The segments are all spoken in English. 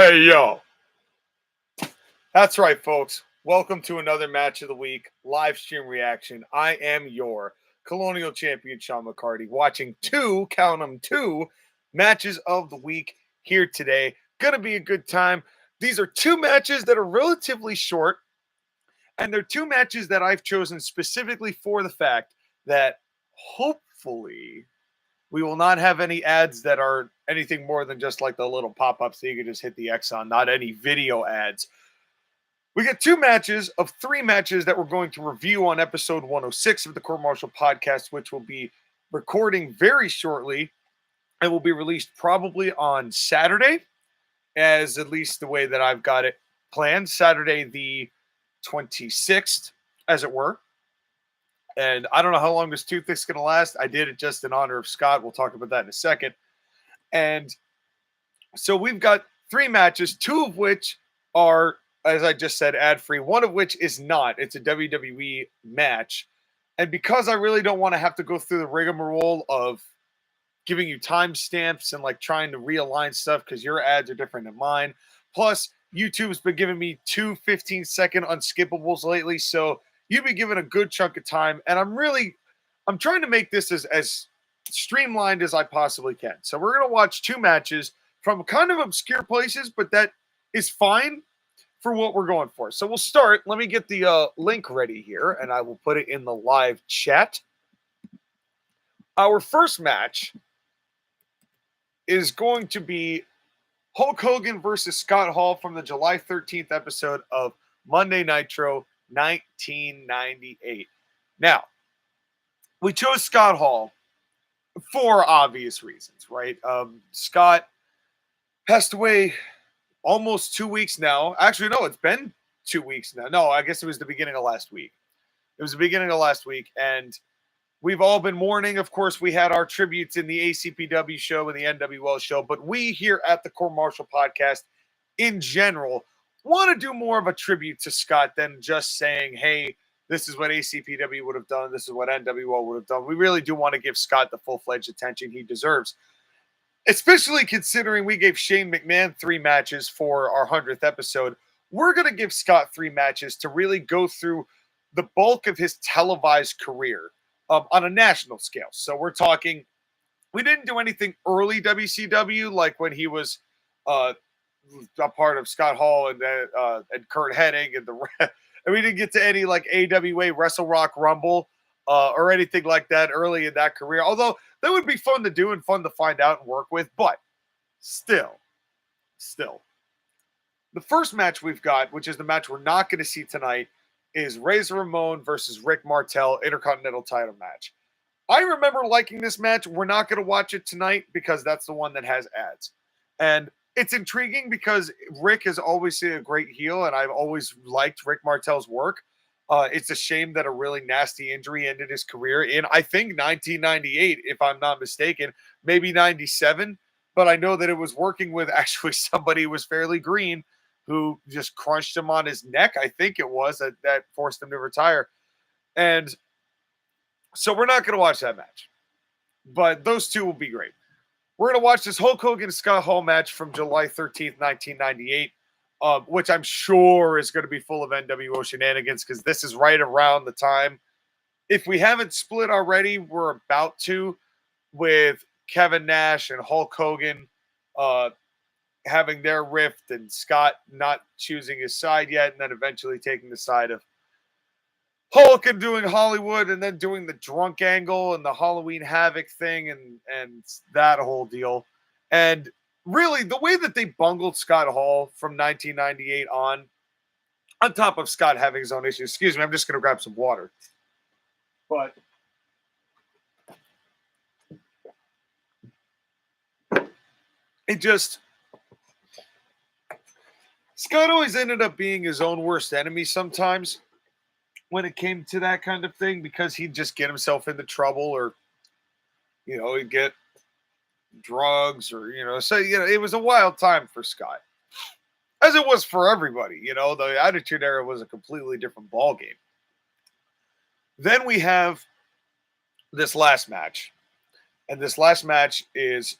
Hey, yo. That's right, folks. Welcome to another match of the week, live stream reaction. I am your Colonial Champion, Sean McCarty, watching count them, two matches of the week here today. Gonna be a good time. These are two matches that are relatively short, and they're two matches that I've chosen specifically for the fact that hopefully we will not have any ads that are anything more than just like the little pop-ups that you can just hit the X on, not any video ads. We get two matches of three matches that we're going to review on episode 106 of the Court-Martail podcast, which will be recording very shortly and will be released probably on Saturday, as at least the way that I've got it planned. Saturday the 26th, as it were. And I don't know how long this toothpick's going to last. I did it just in honor of Scott. We'll talk about that in a second. And so we've got three matches, two of which are, as I just said, ad-free. One of which is not. It's a WWE match. And because I really don't want to have to go through the rigmarole of giving you timestamps and like trying to realign stuff because your ads are different than mine. Plus, YouTube's been giving me two 15-second unskippables lately. So you've been given a good chunk of time, and I'm trying to make this as streamlined as I possibly can. So we're going to watch two matches from kind of obscure places, but that is fine for what we're going for. So we'll start. Let me get the link ready here, and I will put it in the live chat. Our first match is going to be Hulk Hogan versus Scott Hall from the July 13th episode of Monday Nitro 1998. Now, we chose Scott Hall for obvious reasons, right? Scott passed away almost 2 weeks now. Actually, no, it's been 2 weeks now. No, I guess it was the beginning of last week. It was the beginning of last week, and we've all been mourning. Of course, we had our tributes in the ACPW show and the NWL show, but we here at the Court-Martail podcast in general want to do more of a tribute to Scott than just saying, hey, this is what ACPW would have done. This is what NWL would have done. We really do want to give Scott the full-fledged attention he deserves, especially considering we gave Shane McMahon 3 matches for our 100th episode. We're going to give Scott 3 matches to really go through the bulk of his televised career on a national scale. So we're talking, we didn't do anything early WCW, like when he was a part of Scott Hall and Kurt Hennig and and we didn't get to any like AWA Wrestle Rock Rumble or anything like that early in that career. Although that would be fun to do and fun to find out and work with, but still. The first match we've got, which is the match we're not going to see tonight, is Razor Ramon versus Rick Martel Intercontinental title match. I remember liking this match. We're not going to watch it tonight because that's the one that has ads. And it's intriguing because Rick is always a great heel, and I've always liked Rick Martel's work. It's a shame that a really nasty injury ended his career in, I think, 1998, if I'm not mistaken, maybe 97. But I know that it was working with actually somebody who was fairly green who just crunched him on his neck, I think it was, that forced him to retire. And so we're not going to watch that match. But those two will be great. We're going to watch this Hulk Hogan and Scott Hall match from July 13th, 1998, which I'm sure is going to be full of NWO shenanigans because this is right around the time. If we haven't split already, we're about to, with Kevin Nash and Hulk Hogan having their rift and Scott not choosing his side yet and then eventually taking the side of Hulk and doing Hollywood and then doing the drunk angle and the Halloween Havoc thing and that whole deal. And really, the way that they bungled Scott Hall from 1998 on top of Scott having his own issues. Excuse me, I'm just going to grab some water. But it just... Scott always ended up being his own worst enemy sometimes when it came to that kind of thing because he'd just get himself into trouble or, he'd get drugs or, so, it was a wild time for Scott. As it was for everybody, the Attitude Era was a completely different ballgame. Then we have this last match. And this last match is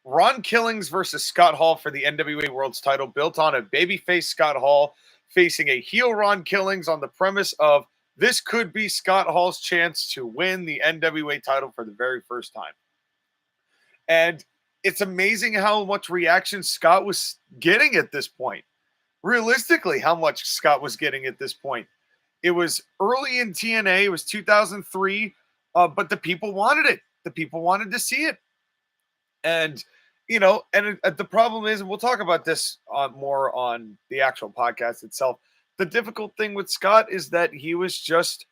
Ron Killings versus Scott Hall for the NWA World's title, built on a babyface Scott Hall facing a heel Ron Killings on the premise of this could be Scott Hall's chance to win the NWA title for the very first time. And it's amazing how much reaction Scott was getting at this point. Realistically, how much Scott was getting at this point. It was early in TNA. It was 2003, but the people wanted it. The people wanted to see it. And, you know, and the problem is, and we'll talk about this more on the actual podcast itself, the difficult thing with Scott is that he was just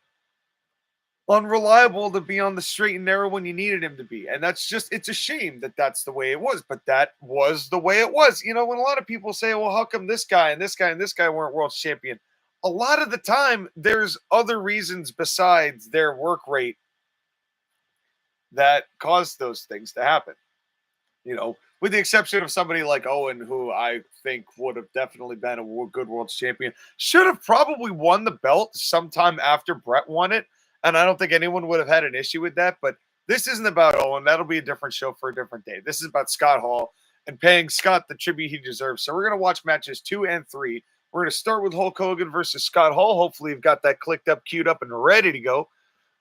unreliable to be on the straight and narrow when you needed him to be. And that's just, it's a shame that that's the way it was, but that was the way it was. You know, when a lot of people say, well, how come this guy and this guy and this guy weren't world champion? A lot of the time, there's other reasons besides their work rate that caused those things to happen. You know, with the exception of somebody like Owen, who I think would have definitely been a good world champion, should have probably won the belt sometime after Brett won it. And I don't think anyone would have had an issue with that. But this isn't about Owen. That'll be a different show for a different day. This is about Scott Hall and paying Scott the tribute he deserves. So we're going to watch matches 2 and 3. We're going to start with Hulk Hogan versus Scott Hall. Hopefully you've got that clicked up, queued up, and ready to go.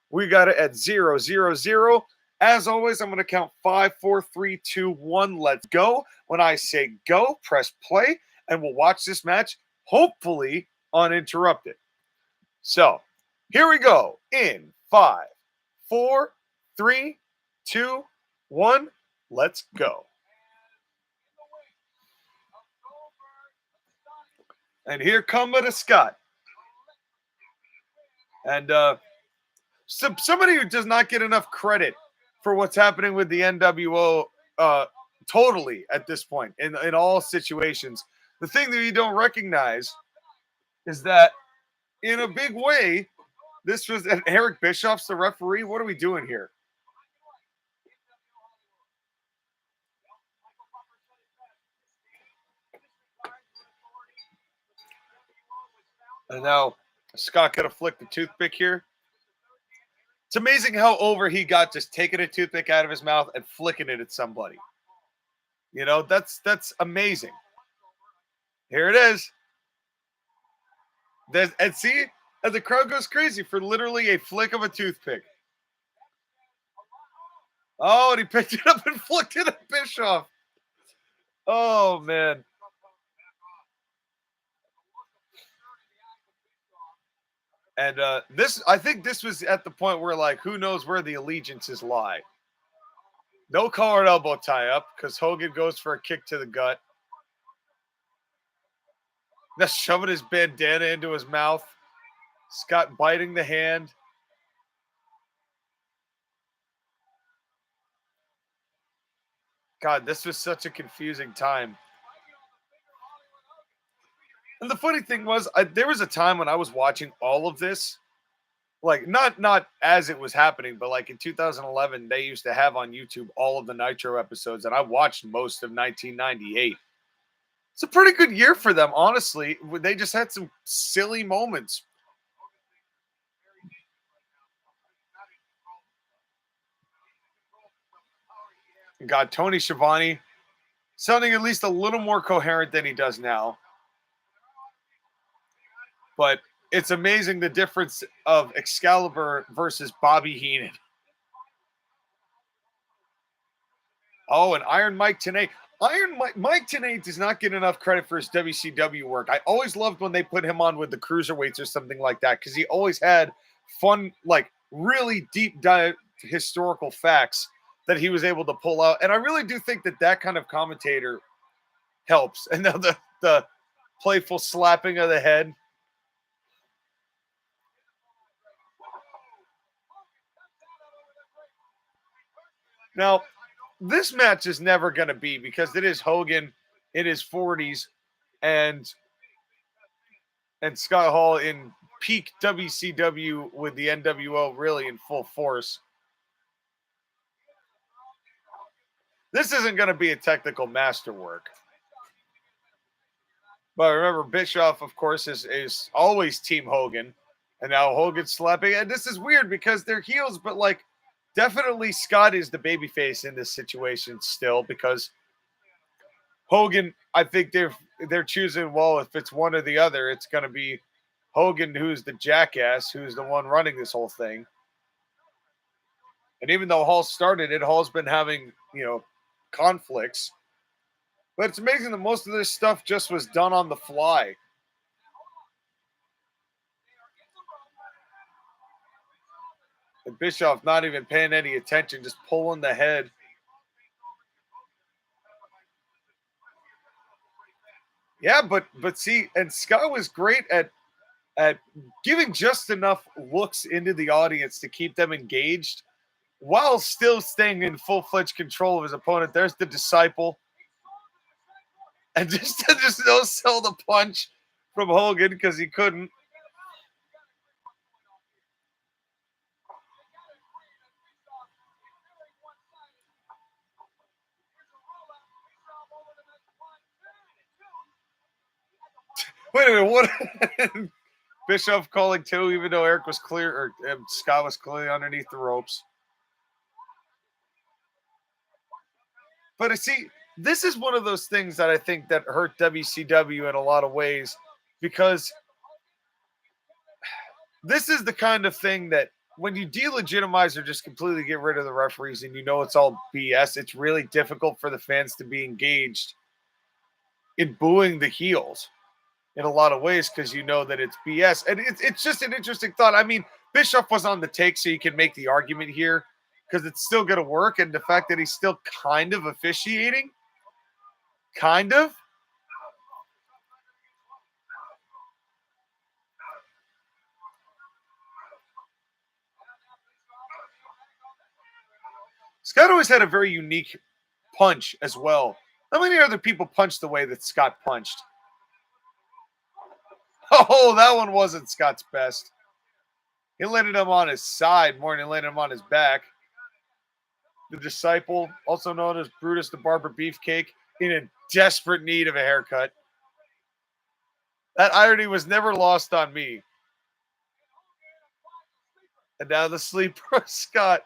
We got it at 0, 0, 0. As always, I'm going to count 5, 4, 3, 2, 1. Let's go. When I say go, press play, and we'll watch this match, hopefully uninterrupted. So, here we go. In 5, 4, 3, 2, 1. Let's go. And here comes the Scott. And somebody who does not get enough credit for what's happening with the NWO totally at this point in all situations. The thing that you don't recognize is that in a big way, this was Eric Bischoff's the referee. What are we doing here? And now Scott could have flicked the toothpick here. It's amazing how over he got just taking a toothpick out of his mouth and flicking it at somebody. You know, that's amazing. Here it is. And see, and the crowd goes crazy for literally a flick of a toothpick. Oh, and he picked it up and flicked it at Bischoff. Oh, man. And I think this was at the point where, like, who knows where the allegiances lie. No collar elbow tie up because Hogan goes for a kick to the gut. Now shoving his bandana into his mouth. Scott biting the hand. God, this was such a confusing time. And the funny thing was, there was a time when I was watching all of this, like not as it was happening, but like in 2011, they used to have on YouTube all of the Nitro episodes, and I watched most of 1998. It's a pretty good year for them, honestly. They just had some silly moments. God, Tony Schiavone sounding at least a little more coherent than he does now. But it's amazing the difference of Excalibur versus Bobby Heenan. Oh, and Iron Mike Tenay. Mike Tenay does not get enough credit for his WCW work. I always loved when they put him on with the cruiserweights or something like that because he always had fun, like really deep dive historical facts that he was able to pull out. And I really do think that kind of commentator helps. And now the playful slapping of the head. Now, this match is never going to be because it is Hogan in his 40s and Scott Hall in peak WCW with the NWO really in full force. This isn't going to be a technical masterwork. But remember, Bischoff, of course, is always Team Hogan. And now Hogan's slapping. And this is weird because they're heels, but like, definitely Scott is the babyface in this situation still because Hogan, I think they're choosing, well, if it's one or the other, it's going to be Hogan, who's the jackass, who's the one running this whole thing. And even though Hall started it, Hall's been having, conflicts. But it's amazing that most of this stuff just was done on the fly. And Bischoff not even paying any attention, just pulling the head. Yeah, but see, and Scott was great at giving just enough looks into the audience to keep them engaged while still staying in full-fledged control of his opponent. There's the disciple. And just no sell the punch from Hogan because he couldn't. Wait a minute, what? Bischoff calling two, even though Eric was clear, or Scott was clearly underneath the ropes. But see, this is one of those things that I think that hurt WCW in a lot of ways, because this is the kind of thing that when you delegitimize or just completely get rid of the referees and you know it's all BS, it's really difficult for the fans to be engaged in booing the heels in a lot of ways because you know that it's BS. And it's just an interesting thought. I mean, Bischoff was on the take, so you can make the argument here because it's still going to work. And the fact that he's still kind of officiating, kind of. Scott always had a very unique punch as well. How many other people punched the way that Scott punched? Oh, that one wasn't Scott's best. He landed him on his side more than he landed him on his back. The disciple, also known as Brutus the Barber Beefcake, in a desperate need of a haircut. That irony was never lost on me. And now the sleeper, Scott.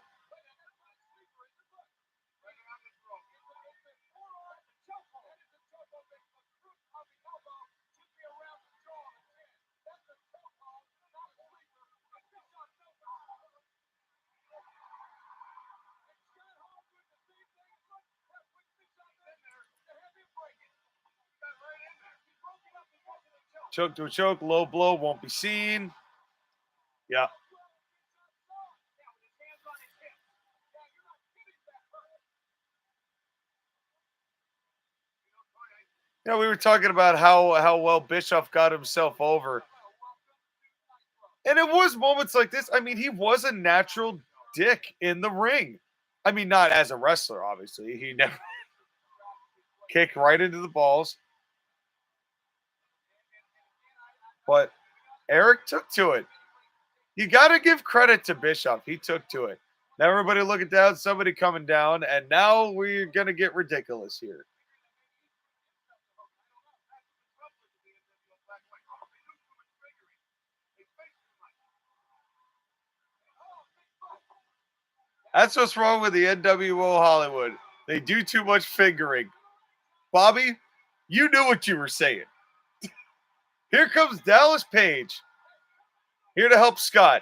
Choke to a choke, low blow, won't be seen. Yeah. Yeah, we were talking about how well Bischoff got himself over. And it was moments like this. I mean, he was a natural dick in the ring. I mean, not as a wrestler, obviously. He never kicked right into the balls. But Eric took to it. You got to give credit to Bischoff. He took to it. Now everybody looking down, somebody coming down, and now we're going to get ridiculous here. That's what's wrong with the NWO Hollywood. They do too much fingering. Bobby, you knew what you were saying. Here comes Dallas Page, here to help Scott.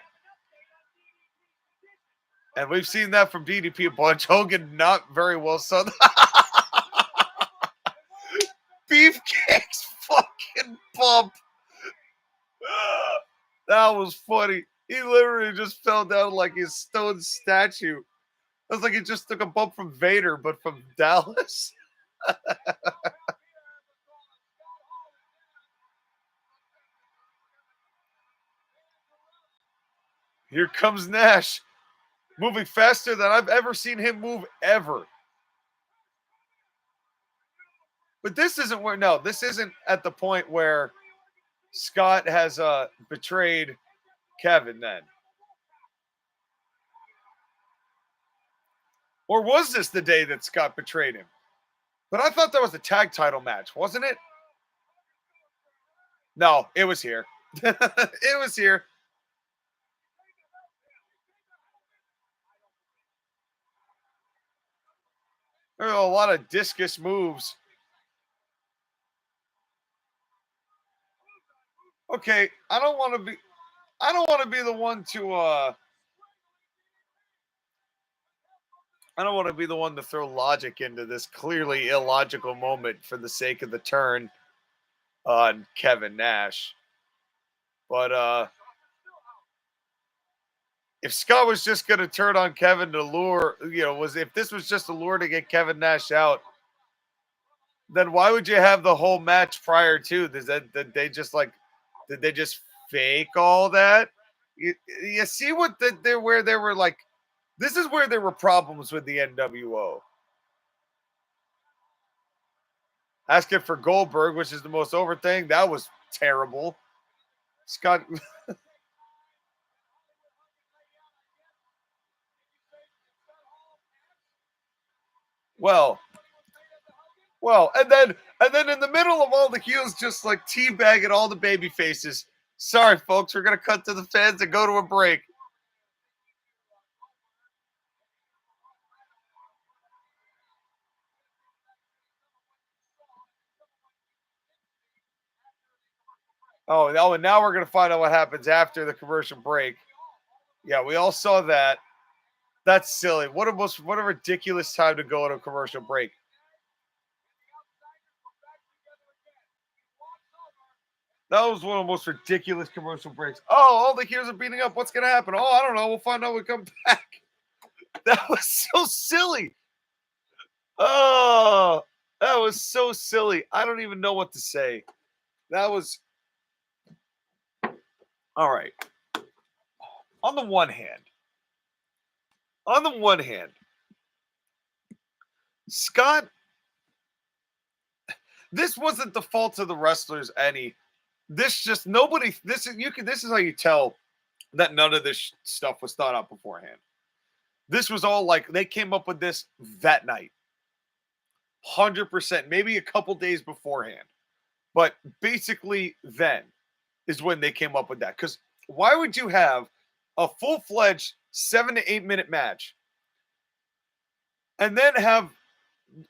And we've seen that from DDP a bunch. Hogan not very well son. Beefcake's fucking bump. That was funny. He literally just fell down like his stone statue. It was like he just took a bump from Vader, but from Dallas. Here comes Nash, moving faster than I've ever seen him move ever. But this isn't where, no, this isn't at the point where Scott has betrayed Kevin then. Or was this the day that Scott betrayed him? But I thought that was the tag title match, wasn't it? No, it was here. It was here. There were a lot of discus moves. Okay, I don't want to be the one to I don't want to be the one to throw logic into this clearly illogical moment for the sake of the turn on Kevin Nash. But if Scott was just going to turn on Kevin to lure, if this was just a lure to get Kevin Nash out, then why would you have the whole match prior to? Did they just fake all that? You see where they were like, this is where there were problems with the NWO. Asking for Goldberg, which is the most over thing, that was terrible. Scott. Well, and then in the middle of all the heels, just like teabagging all the baby faces. Sorry, folks, we're gonna cut to the fans and go to a break. Oh, and now we're gonna find out what happens after the commercial break. Yeah, we all saw that. That's silly. What a ridiculous time to go on a commercial break. That was one of the most ridiculous commercial breaks. Oh, all the heroes are beating up. What's gonna happen? Oh, I don't know. We'll find out when we come back. That was so silly. Oh, that was so silly. I don't even know what to say. That was all right. On the one hand, Scott, this wasn't the fault of the wrestlers any. This just nobody. This is how you tell that none of this stuff was thought out beforehand. This was all like they came up with this that night, 100%, maybe a couple days beforehand, but basically then is when they came up with that. Because why would you have a full-fledged 7 to 8 minute match and then have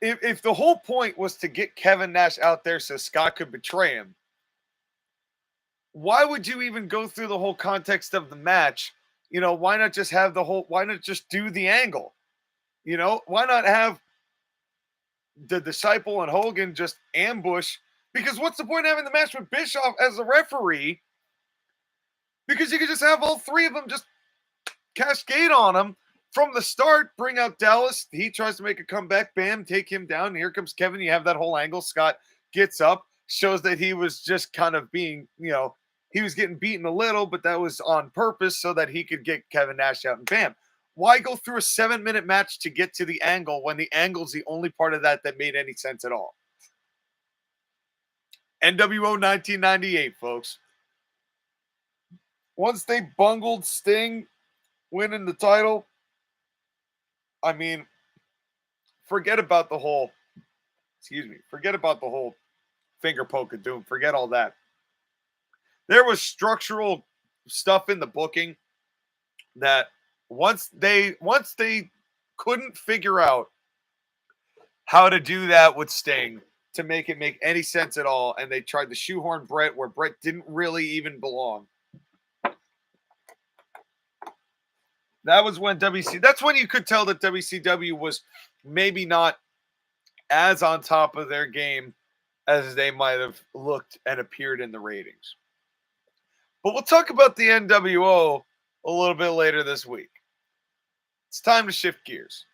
if the whole point was to get Kevin Nash out there so Scott could betray him, why would you even go through the whole context of the match? Why not just have why not just do the angle? Why not have the Disciple and Hogan just ambush? Because what's the point of having the match with Bischoff as the referee? Because you could just have all three of them just cascade on him from the start, bring out Dallas. He tries to make a comeback. Bam, take him down. And here comes Kevin. You have that whole angle. Scott gets up, shows that he was just kind of being, he was getting beaten a little, but that was on purpose so that he could get Kevin Nash out. And bam. Why go through a 7-minute match to get to the angle when the angle's the only part of that made any sense at all? NWO 1998, folks. Once they bungled Sting winning the title, I mean, forget about the whole finger poke of doom. Forget all that. There was structural stuff in the booking that once they couldn't figure out how to do that with Sting to make it make any sense at all, and they tried to shoehorn Brett where Brett didn't really even belong. That was when that's when you could tell that WCW was maybe not as on top of their game as they might have looked and appeared in the ratings. But we'll talk about the NWO a little bit later this week. It's time to shift gears.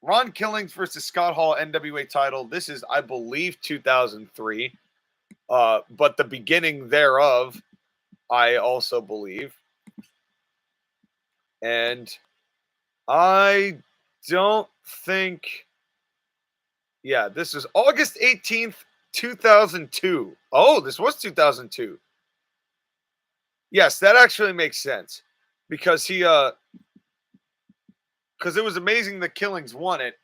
Ron Killings versus Scott Hall NWA title. This is, I believe, 2003. But the beginning thereof, I also believe. And I don't think... Yeah, this is August 18th, 2002. Oh, this was 2002. Yes, that actually makes sense. Because because it was amazing that Killings won it.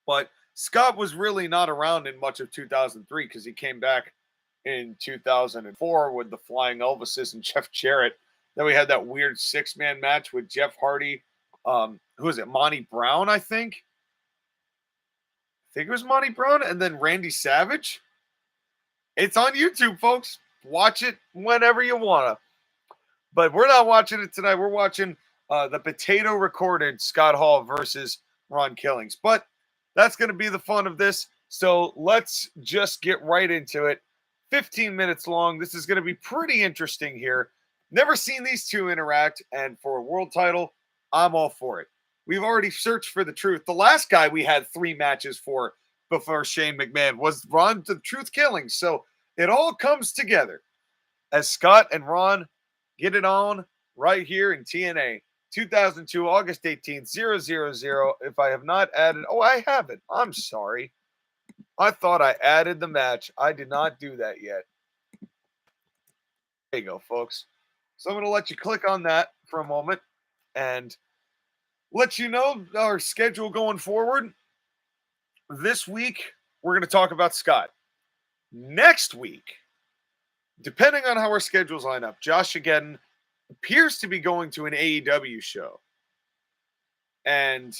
But Scott was really not around in much of 2003 because he came back in 2004 with the Flying Elvises and Jeff Jarrett. Then we had that weird 6-man match with Jeff Hardy. Who is it? Monty Brown, I think. I think it was Monty Brown. And then Randy Savage. It's on YouTube, folks. watch it whenever you want to. But we're not watching it tonight. We're watching the potato recorded Scott Hall versus Ron Killings. But that's going to be the fun of this. So let's just get right into it. 15 minutes long. This is going to be pretty interesting here. Never seen these two interact. And for a world title, I'm all for it. We've already searched for the truth. The last guy we had 3 matches for before Shane McMahon was Ron the Truth Killings. So it all comes together as Scott and Ron get it on right here in TNA. 2002, August 18th, 000. If I have not added, I haven't. I'm sorry. I thought I added the match. I did not do that yet. There you go, folks. So I'm going to let you click on that for a moment and let you know our schedule going forward. This week, we're going to talk about Scott. Next week, depending on how our schedules line up, Josh again appears to be going to an AEW show. And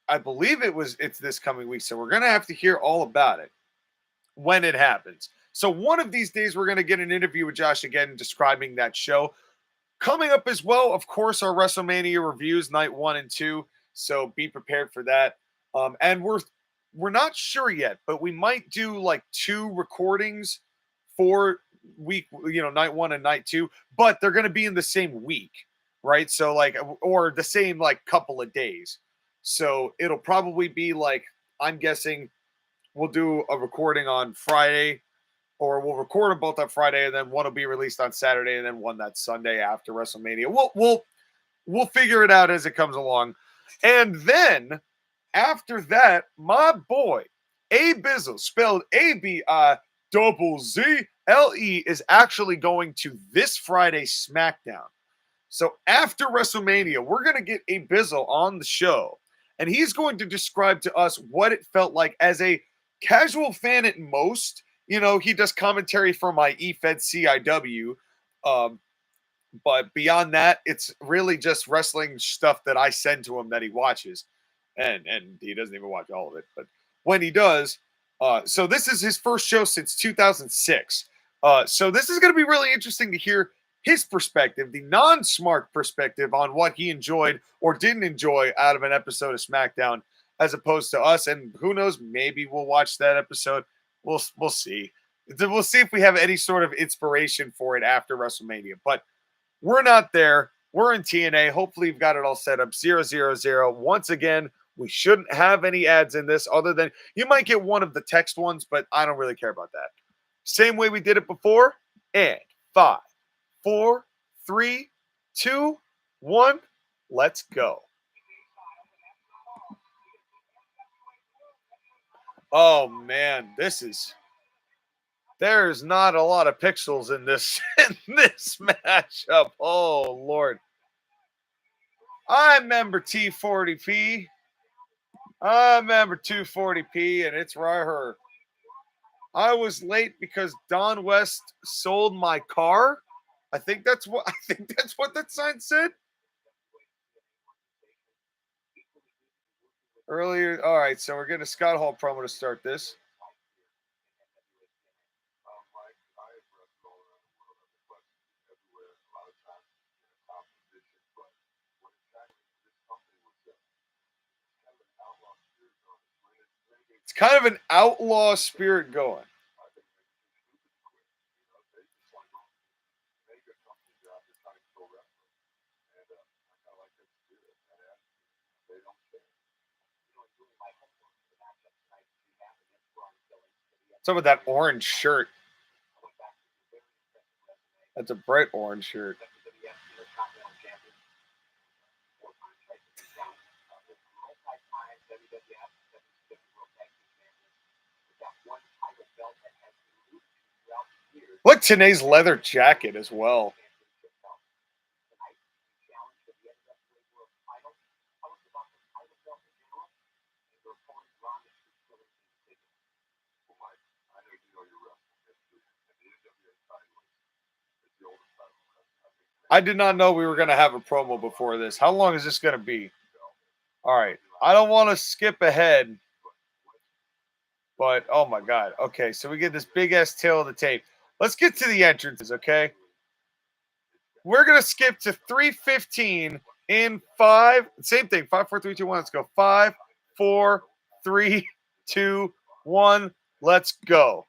I believe it's this coming week. So we're going to have to hear all about it when it happens. So one of these days, we're going to get an interview with Josh again describing that show. Coming up as well, of course, our WrestleMania reviews, night 1 and 2. So be prepared for that. And we're not sure yet, but we might do like 2 recordings for week, night 1 and night 2, but they're going to be in the same week, right? So like, or the same like couple of days. So it'll probably be like, I'm guessing we'll do a recording on Friday, or we'll record them both on Friday, and then one will be released on Saturday, and then one that Sunday after WrestleMania. We'll figure it out as it comes along. And then after that, my boy A Bizzle, spelled ABIZZLE, is actually going to this Friday SmackDown. So after WrestleMania, we're going to get A Bizzle on the show, and he's going to describe to us what it felt like as a casual fan at most. He does commentary for my eFed CIW. But beyond that, it's really just wrestling stuff that I send to him that he watches. And he doesn't even watch all of it. But when he does, so this is his first show since 2006. So this is going to be really interesting to hear his perspective, the non-smart perspective on what he enjoyed or didn't enjoy out of an episode of SmackDown, as opposed to us. And who knows, maybe we'll watch that episode. We'll see. We'll see if we have any sort of inspiration for it after WrestleMania. But we're not there. We're in TNA. Hopefully, we've got it all set up. 000. Once again, we shouldn't have any ads in this other than you might get one of the text ones, but I don't really care about that. Same way we did it before. And 5, 4, 3, 2, 1. Let's go. Oh, man, there's not a lot of pixels in this matchup. Oh, Lord. I remember T40P. I remember 240p, and it's right here. I was late because Don West sold my car. I think that's what that sign said. Earlier, all right, so we're getting a Scott Hall promo to start this. It's kind of an outlaw spirit going. Some of that orange shirt. That's a bright orange shirt. Look, Tanae's leather jacket as well. I did not know we were going to have a promo before this. How long is this going to be? All right. I don't want to skip ahead. But, oh, my God. Okay, so we get this big-ass tail of the tape. Let's get to the entrances, okay? We're going to skip to 3:15 in 5. Same thing. 5, 4, 3, 2, 1. Let's go. 5, 4, 3, 2, 1. Let's go.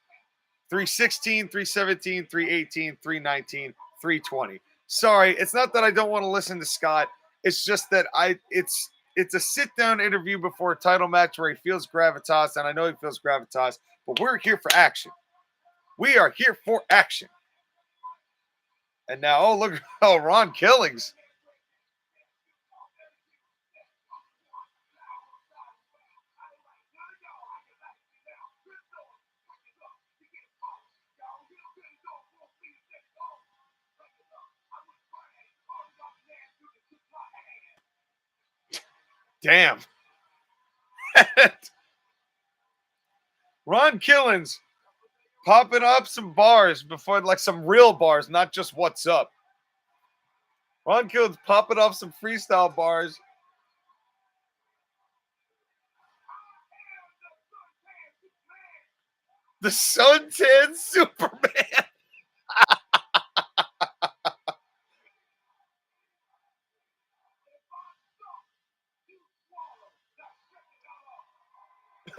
3:16, 3:17, 3:18, 3:19, 3:20. Sorry, it's not that I don't want to listen to Scott. It's just that it's a sit-down interview before a title match where he feels gravitas, and I know he feels gravitas, but we're here for action. We are here for action. And now, oh, look, oh, Ron Killings. Damn. Ron Killings popping up some bars before, like some real bars, not just what's up. Ron Killings popping off some freestyle bars. The suntan Superman.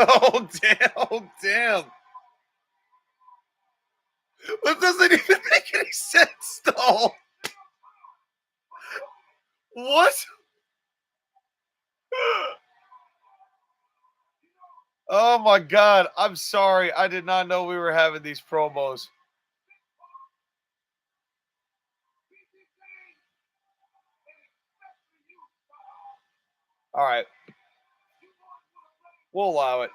Oh, damn. Oh, damn. That doesn't even make any sense, though. What? Oh, my God. I'm sorry. I did not know we were having these promos. All right. We'll allow it.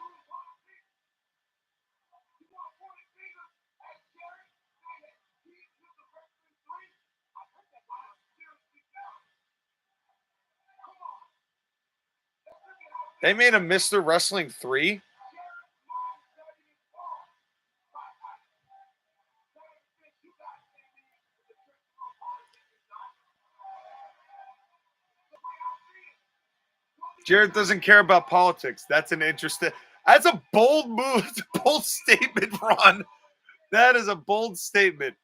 They made a Mr. Wrestling 3? Jarrett doesn't care about politics. That's an interesting. That's a bold move. It's a bold statement, Ron. That is a bold statement.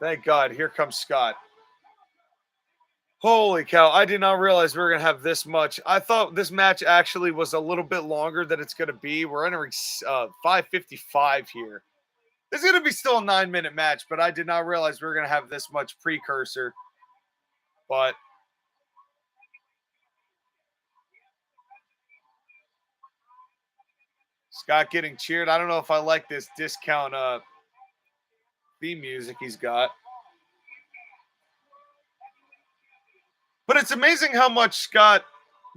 Thank God. Here comes Scott. Holy cow. I did not realize we were going to have this much. I thought this match actually was a little bit longer than it's going to be. We're entering 5:55 here. It's going to be still a 9-minute match, but I did not realize we were going to have this much precursor. But Scott getting cheered. I don't know if I like this discount theme music he's got. But it's amazing how much Scott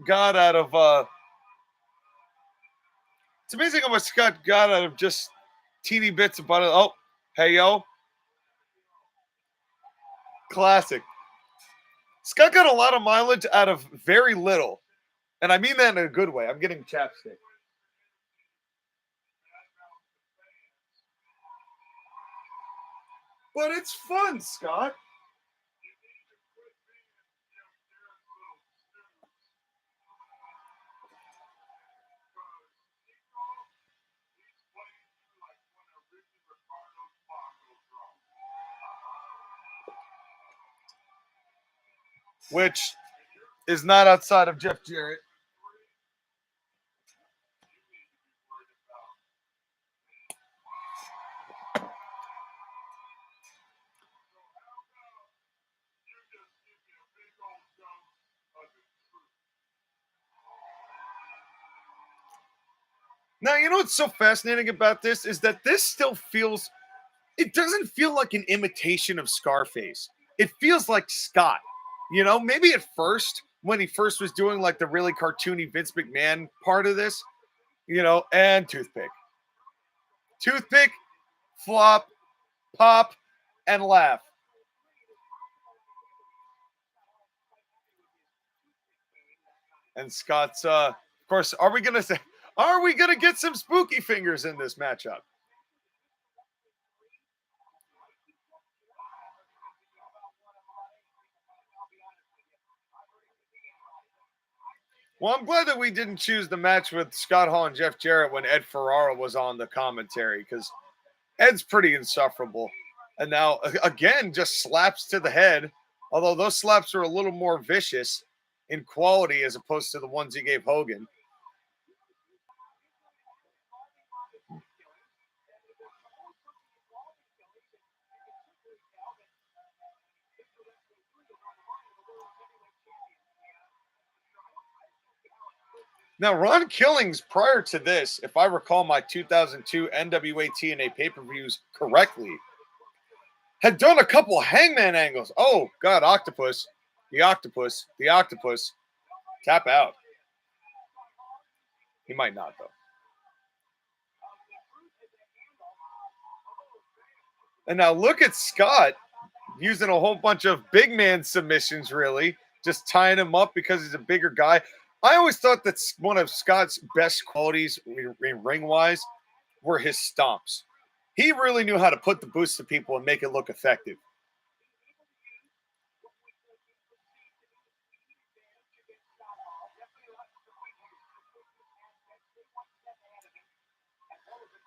got out of it's amazing how much Scott got out of just teeny bits about it. Oh, hey yo. Classic. Scott got a lot of mileage out of very little. And I mean that in a good way. I'm getting chapstick. But it's fun, Scott. Which is not outside of Jeff Jarrett. Now, you know what's so fascinating about this is that this still feels, it doesn't feel like an imitation of Scarface. It feels like Scott. You know, maybe at first, when he first was doing like the really cartoony Vince McMahon part of this, you know, and toothpick. Toothpick, flop, pop, and laugh. And Scott's, of course, are we gonna get some spooky fingers in this matchup? Well, I'm glad that we didn't choose the match with Scott Hall and Jeff Jarrett when Ed Ferrara was on the commentary, because Ed's pretty insufferable. And now, again, just slaps to the head, although those slaps are a little more vicious in quality as opposed to the ones he gave Hogan. Now, Ron Killings, prior to this, if I recall my 2002 NWA TNA pay-per-views correctly, had done a couple hangman angles. Oh, God, Octopus. The Octopus. The Octopus. Tap out. He might not, though. And now look at Scott using a whole bunch of big man submissions, really, just tying him up because he's a bigger guy. I always thought that one of Scott's best qualities ring-wise were his stomps. He really knew how to put the boots to people and make it look effective.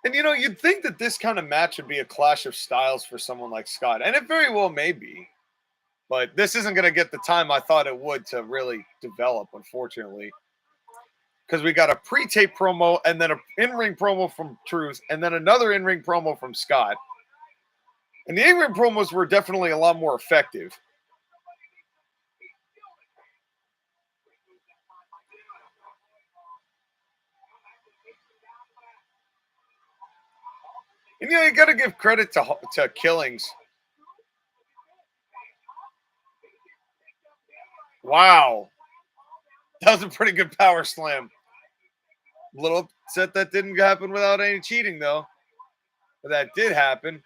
And, you know, you'd think that this kind of match would be a clash of styles for someone like Scott, and it very well may be. But this isn't going to get the time I thought it would to really develop, unfortunately. Because we got a pre-tape promo and then an in-ring promo from Truth and then another in-ring promo from Scott. And the in-ring promos were definitely a lot more effective. And, you know, you got to give credit to Killings. Wow. That was a pretty good power slam. A little upset that didn't happen without any cheating, though. But that did happen.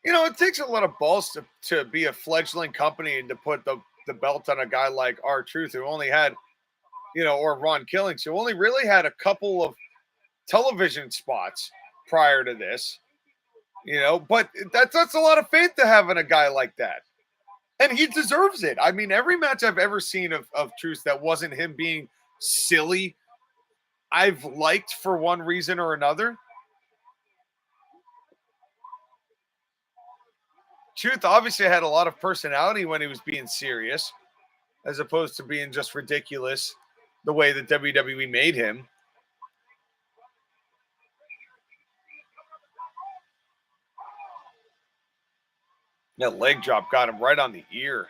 You know, it takes a lot of balls to be a fledgling company and to put the belt on a guy like R-Truth, who only had, you know, or Ron Killings, who only really had a couple of television spots prior to this, you know, but that's a lot of faith to have in a guy like that. And he deserves it. I mean, every match I've ever seen of Truth that wasn't him being silly, I've liked for one reason or another. Truth obviously had a lot of personality when he was being serious, as opposed to being just ridiculous the way that WWE made him. That leg drop got him right on the ear.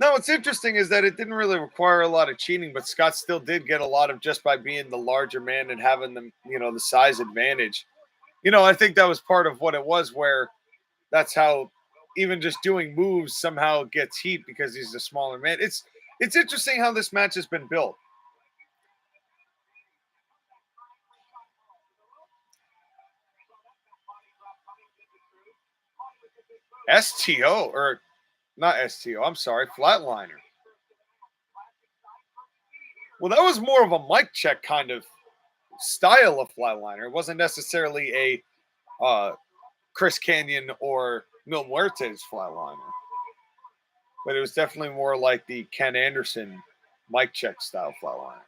Now, what's interesting is that it didn't really require a lot of cheating, but Scott still did get a lot of just by being the larger man and having them, you know, the size advantage. You know, I think that was part of what it was, where that's how even just doing moves somehow gets heat because he's a smaller man. It's interesting how this match has been built. STO, or not STO, I'm sorry, Flatliner. Well, that was more of a mic check kind of style of Flatliner. It wasn't necessarily a Chris Canyon or Mil Muertes Flatliner, but it was definitely more like the Ken Anderson mic check style Flatliner.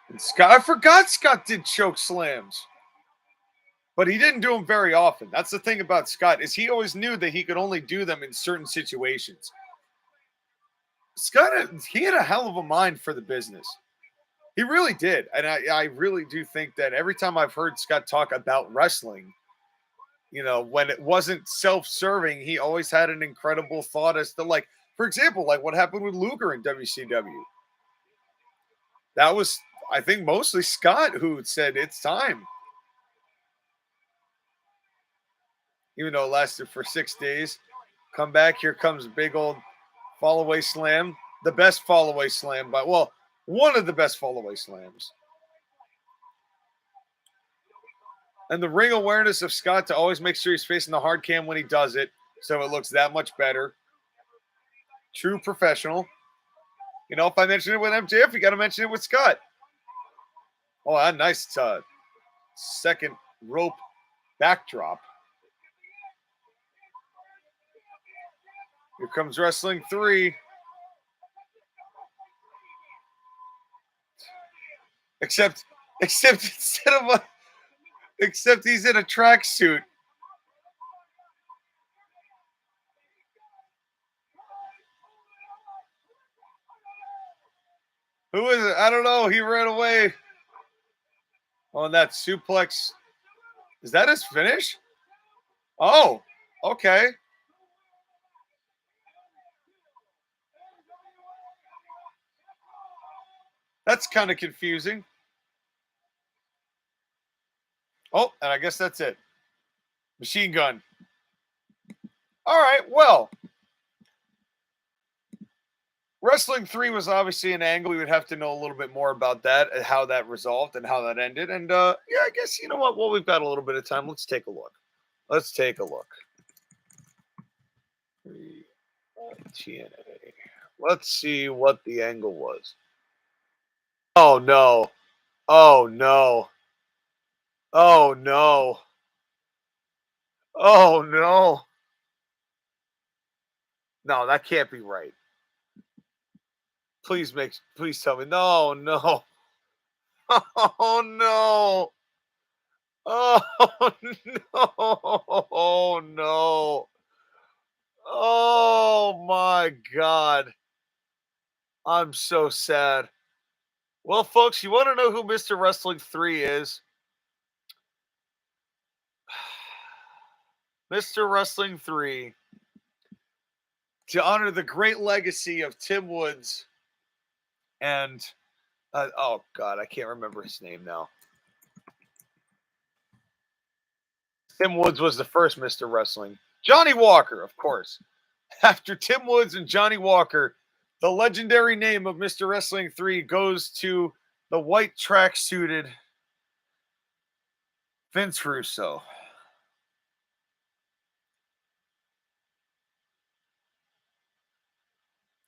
And Scott, I forgot Scott did choke slams, but he didn't do them very often. That's the thing about Scott, is he always knew that he could only do them in certain situations. Scott, he had a hell of a mind for the business. He really did. And I really do think that every time I've heard Scott talk about wrestling, you know, when it wasn't self-serving, he always had an incredible thought as to, like, for example, like what happened with Luger in WCW. That was, I think mostly Scott who said it's time. Even though it lasted for 6 days. Come back. Here comes big old fall away slam. The best fall away slam one of the best fall away slams. And the ring awareness of Scott to always make sure he's facing the hard cam when he does it, so it looks that much better. True professional. You know, if I mention it with MJF, you got to mention it with Scott. Oh, a nice second rope backdrop. Here comes Wrestling 3. Except except he's in a tracksuit. Who is it? I don't know. He ran away. On that suplex. Is that his finish? Oh, okay. That's kind of confusing. Oh, and I guess that's it. Machine gun. All right, well. Wrestling 3 was obviously an angle. We would have to know a little bit more about that and how that resolved and how that ended. And yeah, I guess, you know what? Well, we've got a little bit of time. Let's take a look. TNA. Let's see what the angle was. Oh, no. Oh, no. Oh, no. Oh, no. No, that can't be right. Please tell me. No, no. Oh, no. Oh, no. Oh, no. Oh, my God. I'm so sad. Well, folks, you want to know who Mr. Wrestling 3 is? Mr. Wrestling 3, to honor the great legacy of Tim Woods and, oh, God, I can't remember his name now. Tim Woods was the first Mr. Wrestling. Johnny Walker, of course. After Tim Woods and Johnny Walker, the legendary name of Mr. Wrestling 3 goes to the white track-suited Vince Russo.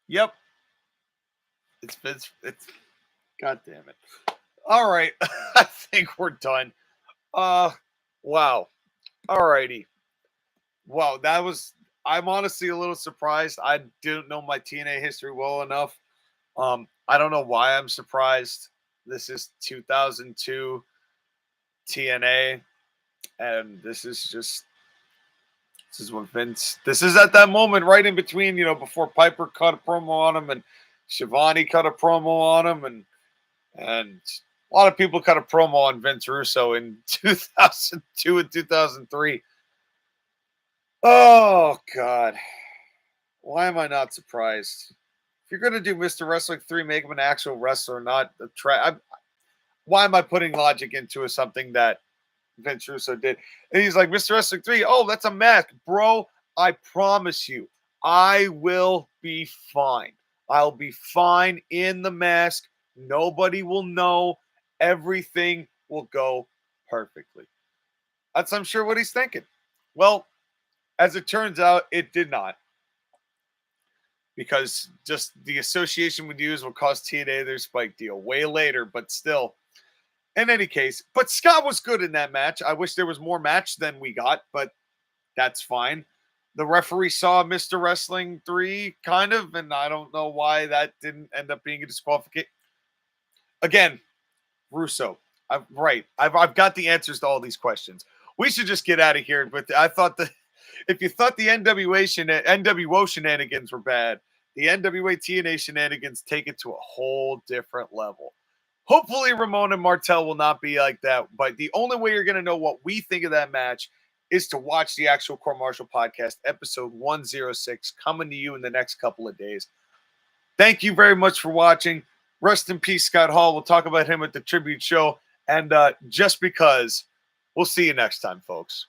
Yep. It's God damn it. All right. I think we're done. Wow. All righty. Wow, I'm honestly a little surprised. I didn't know my TNA history well enough. I don't know why I'm surprised. This is 2002 TNA, and this is when Vince. This is at that moment right in between, before Piper cut a promo on him and Shivani cut a promo on him, and a lot of people cut a promo on Vince Russo in 2002 and 2003. Oh, God. Why am I not surprised? If you're going to do Mr. Wrestling 3, make him an actual wrestler, not a track. Why am I putting logic into something that Vince Russo did? And he's like, Mr. Wrestling 3, oh, that's a mask. Bro, I promise you, I will be fine. I'll be fine in the mask. Nobody will know. Everything will go perfectly. That's, I'm sure, what he's thinking. Well, as it turns out, it did not. Because just the association would use will cost TNA their spike deal way later, but still. In any case, but Scott was good in that match. I wish there was more match than we got, but that's fine. The referee saw Mr. Wrestling 3, kind of, and I don't know why that didn't end up being a disqualification. Again, Russo. I've got the answers to all these questions. We should just get out of here. But I thought that if you thought the NWO shenanigans were bad, the NWA TNA shenanigans take it to a whole different level. Hopefully Ramon and Martel will not be like that, but the only way you're going to know what we think of that match is to watch the actual Court-Martail podcast, episode 106, coming to you in the next couple of days. Thank you very much for watching. Rest in peace, Scott Hall. We'll talk about him at the tribute show. And just because, we'll see you next time, folks.